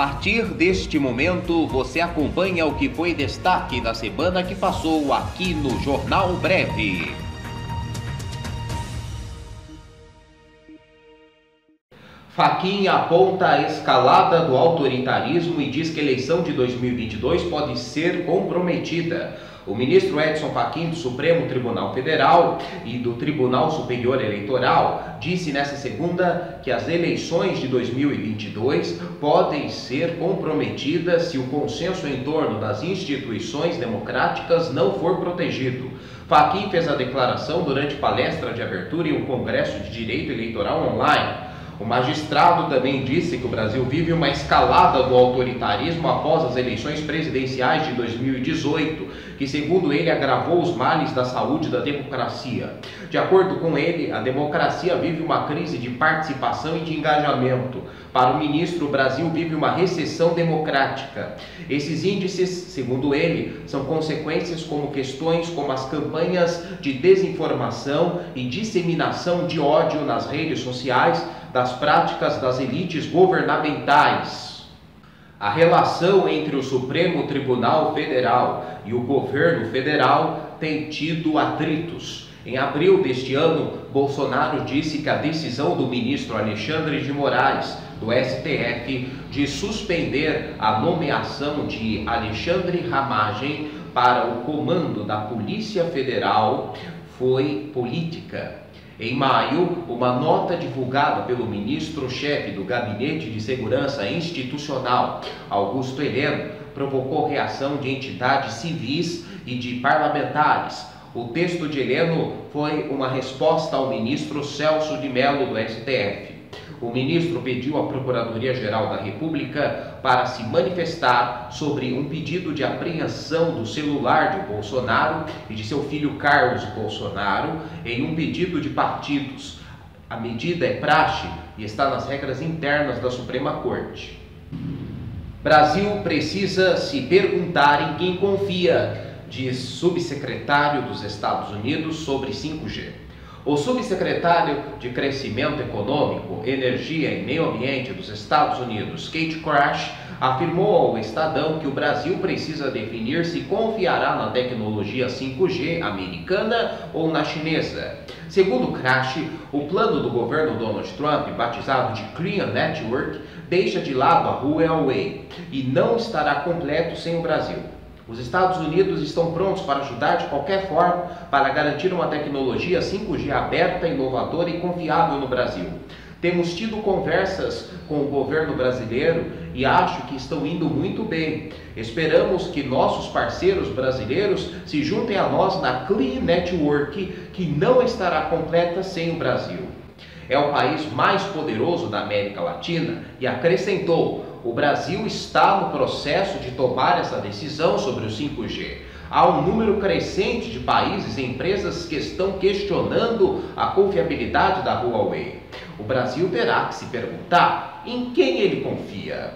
partir deste momento, você acompanha o que foi destaque da semana que passou aqui no Jornal Breve. Fachin aponta a escalada do autoritarismo e diz que a eleição de 2022 pode ser comprometida. O ministro Edson Fachin, do Supremo Tribunal Federal e do Tribunal Superior Eleitoral, disse nesta segunda que as eleições de 2022 podem ser comprometidas se o consenso em torno das instituições democráticas não for protegido. Fachin fez a declaração durante palestra de abertura em um congresso de direito eleitoral online. O magistrado também disse que o Brasil vive uma escalada do autoritarismo após as eleições presidenciais de 2018, que, segundo ele, agravou os males da saúde da democracia. De acordo com ele, a democracia vive uma crise de participação e de engajamento. Para o ministro, o Brasil vive uma recessão democrática. Esses índices, segundo ele, são consequências como questões como as campanhas de desinformação e disseminação de ódio nas redes sociais, das práticas das elites governamentais. A relação entre o Supremo Tribunal Federal e o governo federal tem tido atritos. Em abril deste ano, Bolsonaro disse que a decisão do ministro Alexandre de Moraes, do STF, de suspender a nomeação de Alexandre Ramagem para o comando da Polícia Federal foi política. Em maio, uma nota divulgada pelo ministro-chefe do Gabinete de Segurança Institucional, Augusto Heleno, provocou reação de entidades civis e de parlamentares. O texto de Heleno foi uma resposta ao ministro Celso de Mello, do STF. O ministro pediu à Procuradoria-Geral da República para se manifestar sobre um pedido de apreensão do celular de Bolsonaro e de seu filho Carlos Bolsonaro em um pedido de partidos. A medida é praxe e está nas regras internas da Suprema Corte. Brasil precisa se perguntar em quem confia, diz subsecretário dos Estados Unidos sobre 5G. O subsecretário de Crescimento Econômico, Energia e Meio Ambiente dos Estados Unidos, Kate Krash, afirmou ao Estadão que o Brasil precisa definir se confiará na tecnologia 5G americana ou na chinesa. Segundo Krash, o plano do governo Donald Trump, batizado de Clean Network, deixa de lado a Huawei e não estará completo sem o Brasil. Os Estados Unidos estão prontos para ajudar de qualquer forma para garantir uma tecnologia 5G aberta, inovadora e confiável no Brasil. Temos tido conversas com o governo brasileiro e acho que estão indo muito bem. Esperamos que nossos parceiros brasileiros se juntem a nós na Clean Network, que não estará completa sem o Brasil. É o país mais poderoso da América Latina e acrescentou: o Brasil está no processo de tomar essa decisão sobre o 5G. Há um número crescente de países e empresas que estão questionando a confiabilidade da Huawei. O Brasil terá que se perguntar em quem ele confia.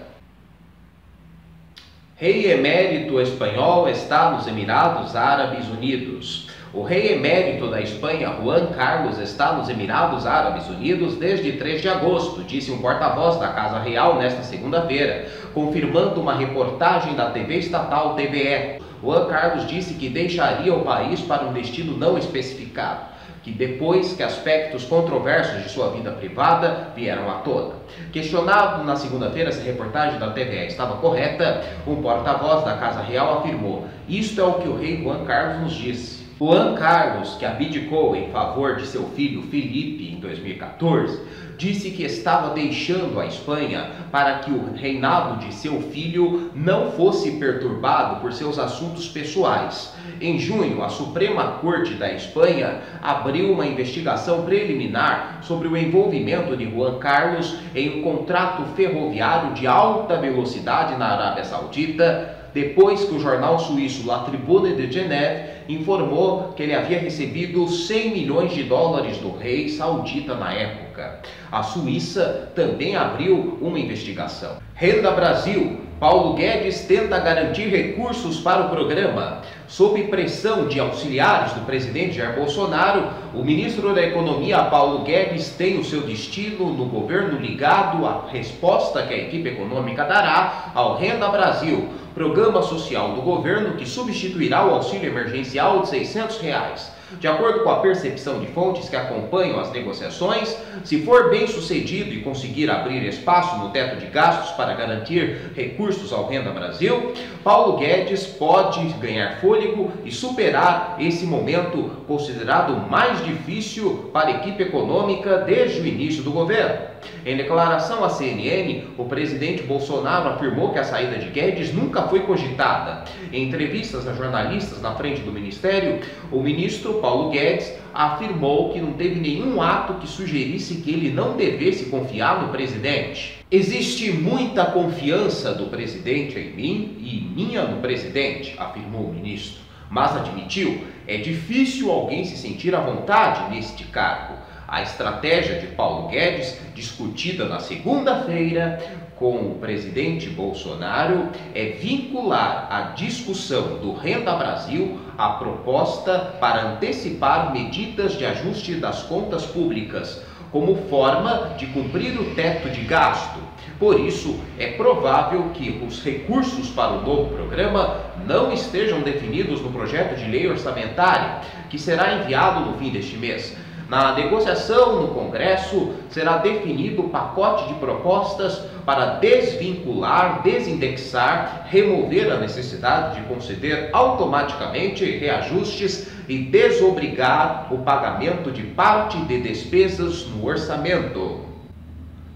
Rei emérito espanhol está nos Emirados Árabes Unidos. O rei emérito da Espanha, Juan Carlos, está nos Emirados Árabes Unidos desde 3 de agosto, disse um porta-voz da Casa Real nesta segunda-feira, confirmando uma reportagem da TV estatal TVE. Juan Carlos disse que deixaria o país para um destino não especificado, que depois que aspectos controversos de sua vida privada vieram à tona. Questionado na segunda-feira se a reportagem da TVE estava correta, um porta-voz da Casa Real afirmou: "Isto é o que o rei Juan Carlos nos disse." Juan Carlos, que abdicou em favor de seu filho Felipe em 2014, disse que estava deixando a Espanha para que o reinado de seu filho não fosse perturbado por seus assuntos pessoais. Em junho, a Suprema Corte da Espanha abriu uma investigação preliminar sobre o envolvimento de Juan Carlos em um contrato ferroviário de alta velocidade na Arábia Saudita, depois que o jornal suíço La Tribune de Genève informou que ele havia recebido 100 milhões de dólares do rei saudita na época. A Suíça também abriu uma investigação. Renda Brasil. Paulo Guedes tenta garantir recursos para o programa. Sob pressão de auxiliares do presidente Jair Bolsonaro, o ministro da Economia, Paulo Guedes, tem o seu destino no governo ligado à resposta que a equipe econômica dará ao Renda Brasil, programa social do governo que substituirá o auxílio emergencial de R$ 600. De acordo com a percepção de fontes que acompanham as negociações, se for bem sucedido e conseguir abrir espaço no teto de gastos para garantir recursos ao Renda Brasil, Paulo Guedes pode ganhar fôlego e superar esse momento considerado mais difícil para a equipe econômica desde o início do governo. Em declaração à CNN, o presidente Bolsonaro afirmou que a saída de Guedes nunca foi cogitada. Em entrevistas a jornalistas na frente do ministério, o ministro Paulo Guedes afirmou que não teve nenhum ato que sugerisse que ele não devesse confiar no presidente. Existe muita confiança do presidente em mim e minha no presidente, afirmou o ministro, mas admitiu, é difícil alguém se sentir à vontade neste cargo. A estratégia de Paulo Guedes, discutida na segunda-feira com o presidente Bolsonaro, é vincular a discussão do Renda Brasil à proposta para antecipar medidas de ajuste das contas públicas, como forma de cumprir o teto de gasto. Por isso, é provável que os recursos para o novo programa não estejam definidos no projeto de lei orçamentária, que será enviado no fim deste mês. Na negociação no Congresso, será definido o pacote de propostas para desvincular, desindexar, remover a necessidade de conceder automaticamente reajustes e desobrigar o pagamento de parte de despesas no orçamento.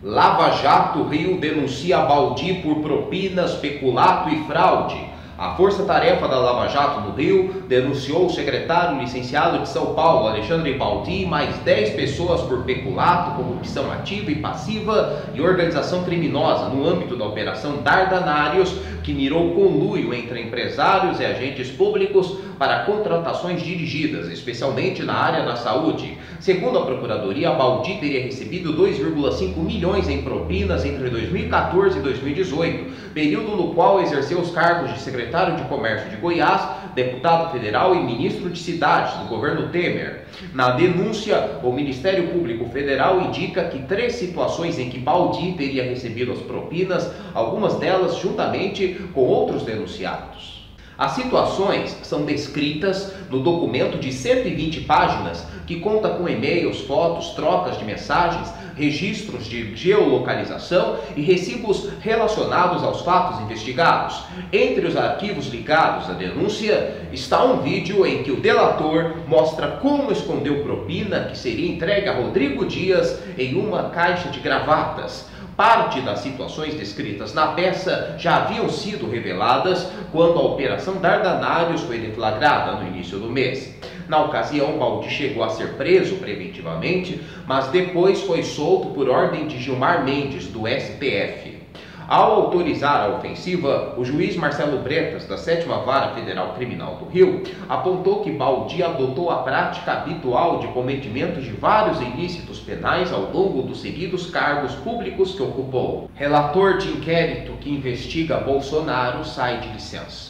Lava Jato Rio denuncia Baldi por propinas, peculato e fraude. A Força-Tarefa da Lava Jato no Rio denunciou o secretário licenciado de São Paulo, Alexandre Baldi, e mais 10 pessoas por peculato, corrupção ativa e passiva e organização criminosa no âmbito da Operação Dardanários, que mirou conluio entre empresários e agentes públicos para contratações dirigidas, especialmente na área da saúde. Segundo a Procuradoria, Baldi teria recebido 2,5 milhões em propinas entre 2014 e 2018, período no qual exerceu os cargos de secretário de Comércio de Goiás, deputado federal e ministro de Cidades do governo Temer. Na denúncia, o Ministério Público Federal indica que 3 situações em que Baldi teria recebido as propinas, algumas delas juntamente com outros denunciados. As situações são descritas no documento de 120 páginas que conta com e-mails, fotos, trocas de mensagens, registros de geolocalização e recibos relacionados aos fatos investigados. Entre os arquivos ligados à denúncia está um vídeo em que o delator mostra como escondeu propina que seria entregue a Rodrigo Dias em uma caixa de gravatas. Parte das situações descritas na peça já haviam sido reveladas quando a Operação Dardanários foi deflagrada no início do mês. Na ocasião, Baldi chegou a ser preso preventivamente, mas depois foi solto por ordem de Gilmar Mendes, do STF. Ao autorizar a ofensiva, o juiz Marcelo Bretas, da 7ª Vara Federal Criminal do Rio, apontou que Baldi adotou a prática habitual de cometimento de vários ilícitos penais ao longo dos seguidos cargos públicos que ocupou. Relator de inquérito que investiga Bolsonaro sai de licença.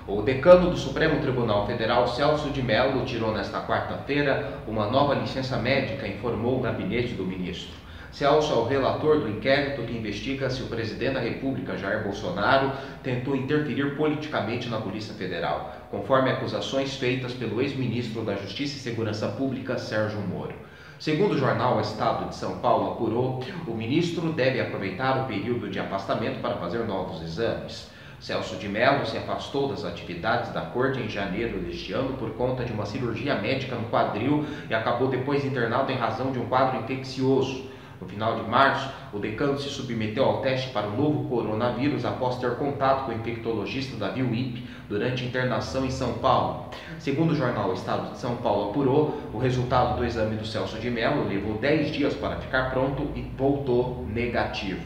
O decano do Supremo Tribunal Federal, Celso de Mello, tirou nesta quarta-feira uma nova licença médica, informou o gabinete do ministro. Celso é o relator do inquérito que investiga se o presidente da República, Jair Bolsonaro, tentou interferir politicamente na Polícia Federal, conforme acusações feitas pelo ex-ministro da Justiça e Segurança Pública, Sérgio Moro. Segundo o jornal O Estado de São Paulo apurou, o ministro deve aproveitar o período de afastamento para fazer novos exames. Celso de Mello se afastou das atividades da corte em janeiro deste ano por conta de uma cirurgia médica no quadril e acabou depois internado em razão de um quadro infeccioso. No final de março, o decano se submeteu ao teste para o novo coronavírus após ter contato com o infectologista Davi Wipp durante internação em São Paulo. Segundo o jornal O Estado de São Paulo apurou, o resultado do exame do Celso de Mello levou 10 dias para ficar pronto e voltou negativo.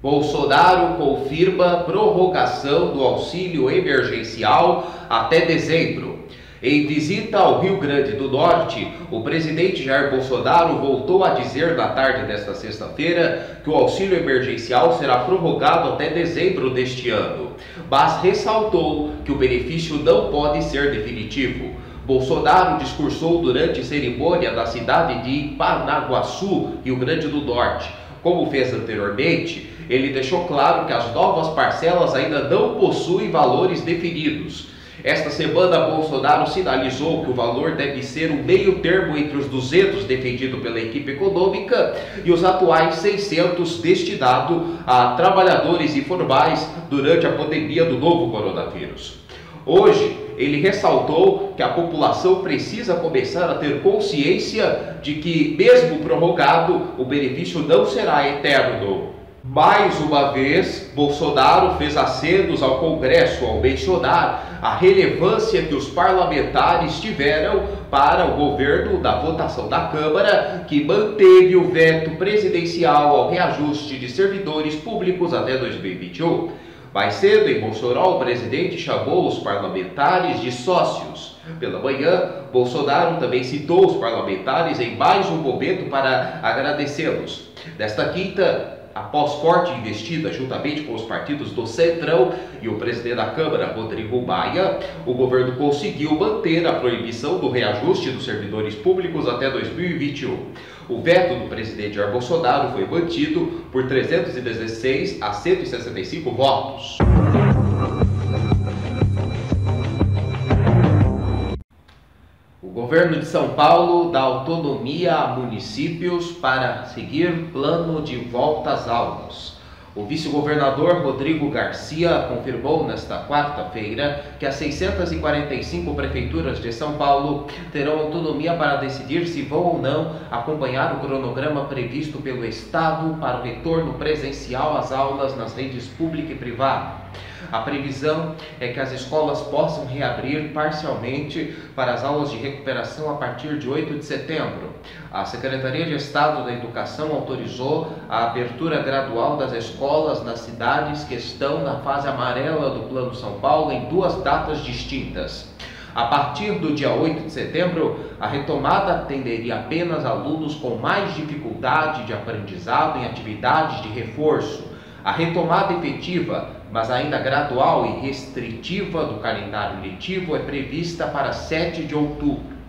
Bolsonaro confirma prorrogação do auxílio emergencial até dezembro. Em visita ao Rio Grande do Norte, o presidente Jair Bolsonaro voltou a dizer na tarde desta sexta-feira que o auxílio emergencial será prorrogado até dezembro deste ano, mas ressaltou que o benefício não pode ser definitivo. Bolsonaro discursou durante cerimônia na cidade de Paranaguaçu, Rio Grande do Norte. Como fez anteriormente, ele deixou claro que as novas parcelas ainda não possuem valores definidos. Esta semana, Bolsonaro sinalizou que o valor deve ser o meio termo entre os 200 defendido pela equipe econômica e os atuais 600 destinado a trabalhadores informais durante a pandemia do novo coronavírus. Hoje, ele ressaltou que a população precisa começar a ter consciência de que, mesmo prorrogado, o benefício não será eterno. Mais uma vez, Bolsonaro fez acenos ao Congresso ao mencionar a relevância que os parlamentares tiveram para o governo da votação da Câmara, que manteve o veto presidencial ao reajuste de servidores públicos até 2021. Mais cedo, em Mossoró, o presidente chamou os parlamentares de sócios. Pela manhã, Bolsonaro também citou os parlamentares em mais um momento para agradecê-los. Nesta quinta, após forte investida juntamente com os partidos do Centrão e o presidente da Câmara, Rodrigo Maia, o governo conseguiu manter a proibição do reajuste dos servidores públicos até 2021. O veto do presidente Jair Bolsonaro foi mantido por 316 a 165 votos. O governo de São Paulo dá autonomia a municípios para seguir plano de volta às aulas. O vice-governador Rodrigo Garcia confirmou nesta quarta-feira que as 645 prefeituras de São Paulo terão autonomia para decidir se vão ou não acompanhar o cronograma previsto pelo Estado para o retorno presencial às aulas nas redes pública e privada. A previsão é que as escolas possam reabrir parcialmente para as aulas de recuperação a partir de 8 de setembro. A Secretaria de Estado da Educação autorizou a abertura gradual das escolas nas cidades que estão na fase amarela do Plano São Paulo em duas datas distintas. A partir do dia 8 de setembro, a retomada atenderia apenas alunos com mais dificuldade de aprendizado em atividades de reforço. A retomada efetiva, mas ainda gradual e restritiva do calendário letivo é prevista para 7 de outubro.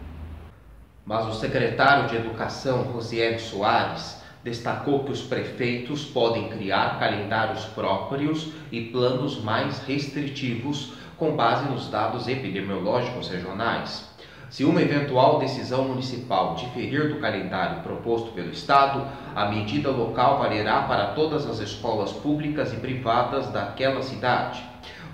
Mas o secretário de Educação, Rosieli Soares, destacou que os prefeitos podem criar calendários próprios e planos mais restritivos com base nos dados epidemiológicos regionais. Se uma eventual decisão municipal diferir do calendário proposto pelo Estado, a medida local valerá para todas as escolas públicas e privadas daquela cidade.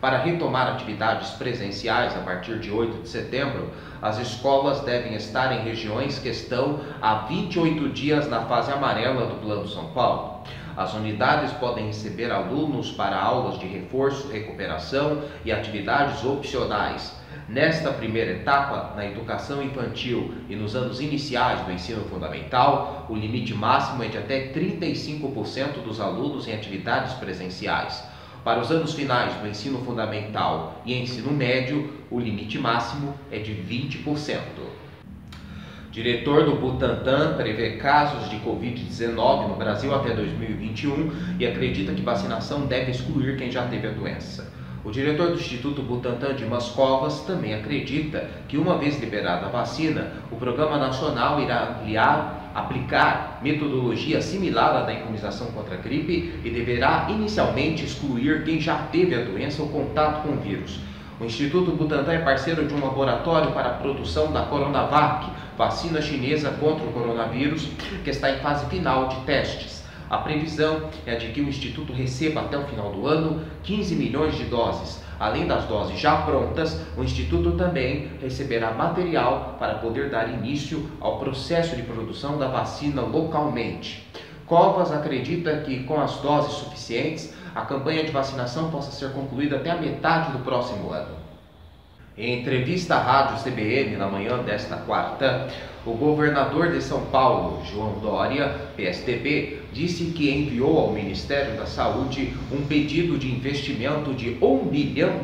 Para retomar atividades presenciais a partir de 8 de setembro, as escolas devem estar em regiões que estão há 28 dias na fase amarela do Plano São Paulo. As unidades podem receber alunos para aulas de reforço, recuperação e atividades opcionais. Nesta primeira etapa, na educação infantil e nos anos iniciais do ensino fundamental, o limite máximo é de até 35% dos alunos em atividades presenciais. Para os anos finais do ensino fundamental e ensino médio, o limite máximo é de 20%. Diretor do Butantan prevê casos de Covid-19 no Brasil até 2021 e acredita que vacinação deve excluir quem já teve a doença. O diretor do Instituto Butantan, Dimas Covas, também acredita que, uma vez liberada a vacina, o Programa Nacional irá aplicar metodologia similar à da imunização contra a gripe e deverá inicialmente excluir quem já teve a doença ou contato com o vírus. O Instituto Butantan é parceiro de um laboratório para a produção da Coronavac, vacina chinesa contra o coronavírus, que está em fase final de testes. A previsão é de que o Instituto receba até o final do ano 15 milhões de doses. Além das doses já prontas, o Instituto também receberá material para poder dar início ao processo de produção da vacina localmente. Covas acredita que, com as doses suficientes, a campanha de vacinação possa ser concluída até a metade do próximo ano. Em entrevista à Rádio CBN na manhã desta quarta, o governador de São Paulo, João Dória, PSDB, disse que enviou ao Ministério da Saúde um pedido de investimento de R$1 bilhão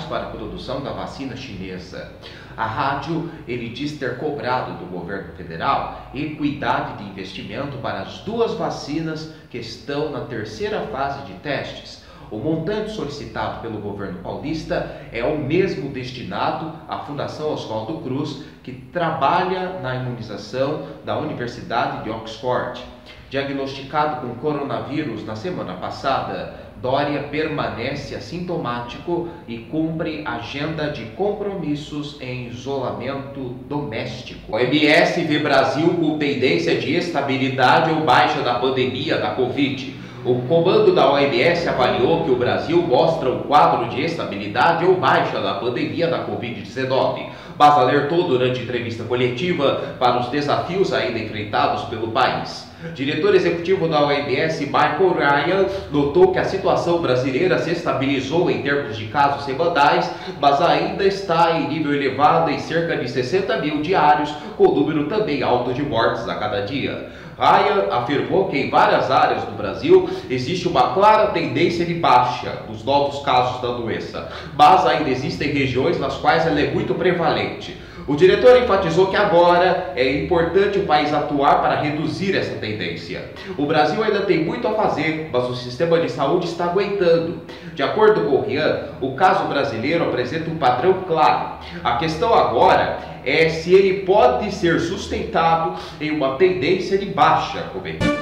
para a produção da vacina chinesa. A rádio, ele diz ter cobrado do governo federal equidade de investimento para as duas vacinas que estão na terceira fase de testes. O montante solicitado pelo governo paulista é o mesmo destinado à Fundação Oswaldo Cruz, que trabalha na imunização da Universidade de Oxford. Diagnosticado com coronavírus na semana passada, Dória permanece assintomático e cumpre agenda de compromissos em isolamento doméstico. O OMS vê Brasil com tendência de estabilidade ou baixa da pandemia da Covid. O comando da OMS avaliou que o Brasil mostra um quadro de estabilidade ou baixa da pandemia da Covid-19, mas alertou durante entrevista coletiva para os desafios ainda enfrentados pelo país. Diretor executivo da OMS, Michael Ryan, notou que a situação brasileira se estabilizou em termos de casos semanais, mas ainda está em nível elevado em cerca de 60 mil diários, com número também alto de mortes a cada dia. Ryan afirmou que em várias áreas do Brasil existe uma clara tendência de baixa dos novos casos da doença, mas ainda existem regiões nas quais ela é muito prevalente. O diretor enfatizou que agora é importante o país atuar para reduzir essa tendência. O Brasil ainda tem muito a fazer, mas o sistema de saúde está aguentando. De acordo com o Ryan, o caso brasileiro apresenta um padrão claro. A questão agora é se ele pode ser sustentado em uma tendência de baixa, comentou.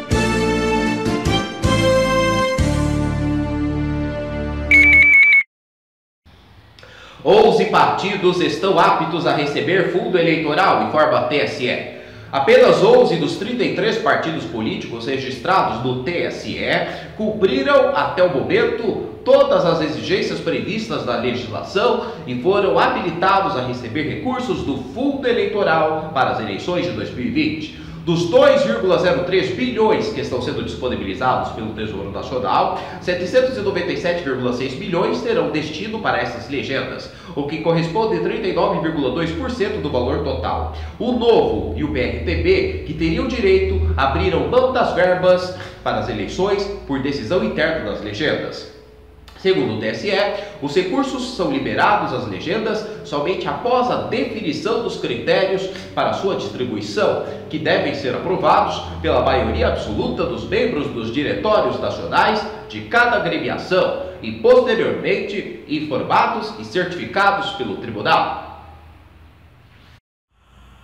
11 partidos estão aptos a receber fundo eleitoral, informa a TSE. Apenas 11 dos 33 partidos políticos registrados no TSE cumpriram, até o momento, todas as exigências previstas na legislação e foram habilitados a receber recursos do fundo eleitoral para as eleições de 2020. Dos 2,03 bilhões que estão sendo disponibilizados pelo Tesouro Nacional, 797,6 bilhões terão destino para essas legendas, o que corresponde a 39,2% do valor total. O Novo e o PRTB, que teriam direito, abriram mão das verbas para as eleições por decisão interna das legendas. Segundo o TSE, os recursos são liberados às legendas somente após a definição dos critérios para sua distribuição, que devem ser aprovados pela maioria absoluta dos membros dos diretórios nacionais de cada agremiação e posteriormente informados e certificados pelo tribunal.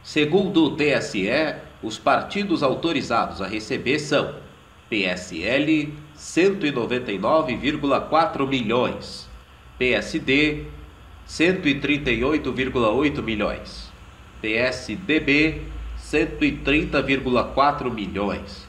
Segundo o TSE, os partidos autorizados a receber são PSL 199,4 milhões, PSD 138,8 milhões, PSDB 130,4 milhões,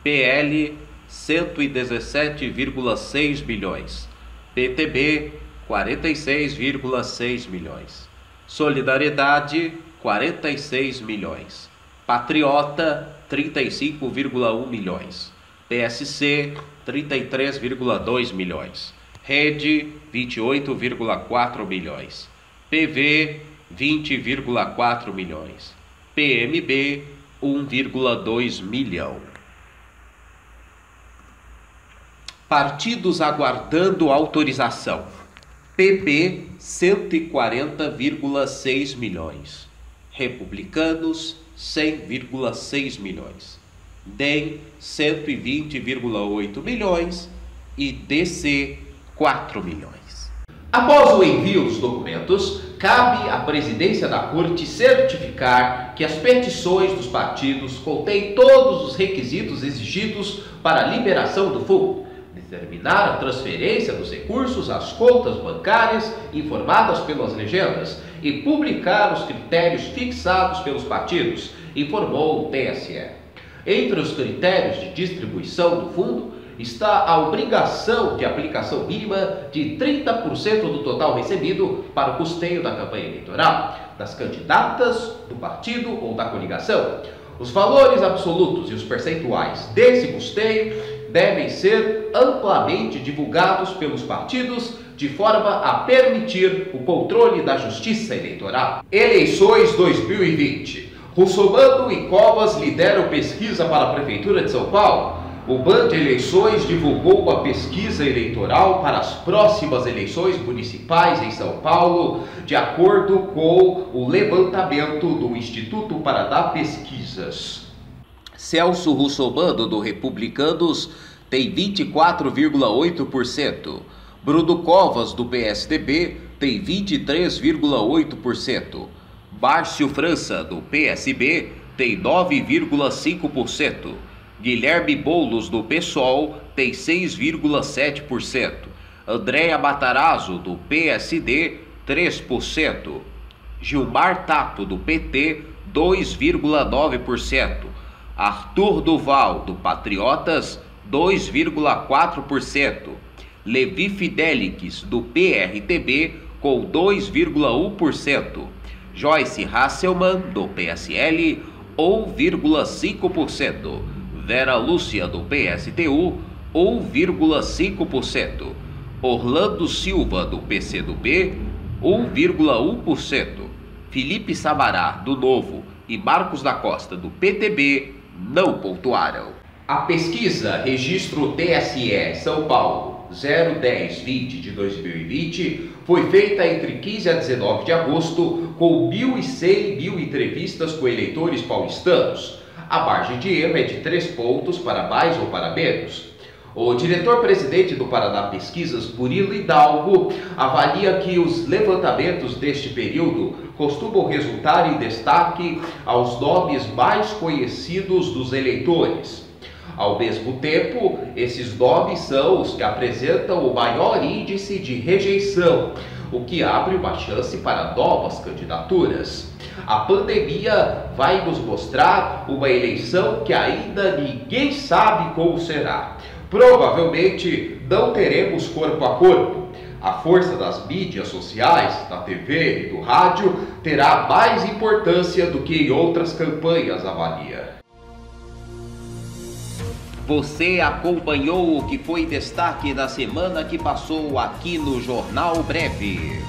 PL 117,6 milhões, PTB 46,6 milhões, Solidariedade 46 milhões, Patriota 35,1 milhões, PSC 33,2 milhões, Rede 28,4 milhões, PV 20,4 milhões, PMB 1,2 milhão. Partidos aguardando autorização: PP 140,6 milhões, Republicanos 100,6 milhões, DEM 120,8 milhões e DC 4 milhões. Após o envio dos documentos, cabe à presidência da Corte certificar que as petições dos partidos contêm todos os requisitos exigidos para a liberação do fundo, determinar a transferência dos recursos às contas bancárias informadas pelas legendas e publicar os critérios fixados pelos partidos, informou o TSE. Entre os critérios de distribuição do fundo está a obrigação de aplicação mínima de 30% do total recebido para o custeio da campanha eleitoral, das candidatas, do partido ou da coligação. Os valores absolutos e os percentuais desse custeio devem ser amplamente divulgados pelos partidos de forma a permitir o controle da Justiça Eleitoral. Eleições 2020. Russomano e Covas lideram pesquisa para a Prefeitura de São Paulo. O BAN de Eleições divulgou a pesquisa eleitoral para as próximas eleições municipais em São Paulo, de acordo com o levantamento do Instituto Paraná Pesquisas. Celso Russomano, do Republicanos, tem 24,8%. Bruno Covas, do PSDB, tem 23,8%. Márcio França, do PSB, tem 9,5%. Guilherme Boulos, do PSOL, tem 6,7%. Andréa Matarazzo, do PSD, 3%. Gilmar Tato, do PT, 2,9%. Arthur Duval, do Patriotas, 2,4%. Levi Fidelix, do PRTB, com 2,1%. Joyce Hasselmann, do PSL, 1,5%. Vera Lúcia, do PSTU, 1,5%. Orlando Silva, do PCdoB, 1,1%. Felipe Sabará, do Novo, e Marcos da Costa, do PTB, não pontuaram. A pesquisa Registro TSE São Paulo 01020 de 2020 foi feita entre 15 a 19 de agosto com 1.100 entrevistas com eleitores paulistanos. A margem de erro é de 3 pontos para mais ou para menos. O diretor-presidente do Paraná Pesquisas, Murilo Hidalgo, avalia que os levantamentos deste período costumam resultar em destaque aos nomes mais conhecidos dos eleitores. Ao mesmo tempo, esses nomes são os que apresentam o maior índice de rejeição, o que abre uma chance para novas candidaturas. A pandemia vai nos mostrar uma eleição que ainda ninguém sabe como será. Provavelmente não teremos corpo a corpo. A força das mídias sociais, da TV e do rádio terá mais importância do que em outras campanhas, avalia. Você acompanhou o que foi destaque da semana que passou aqui no Jornal Breve.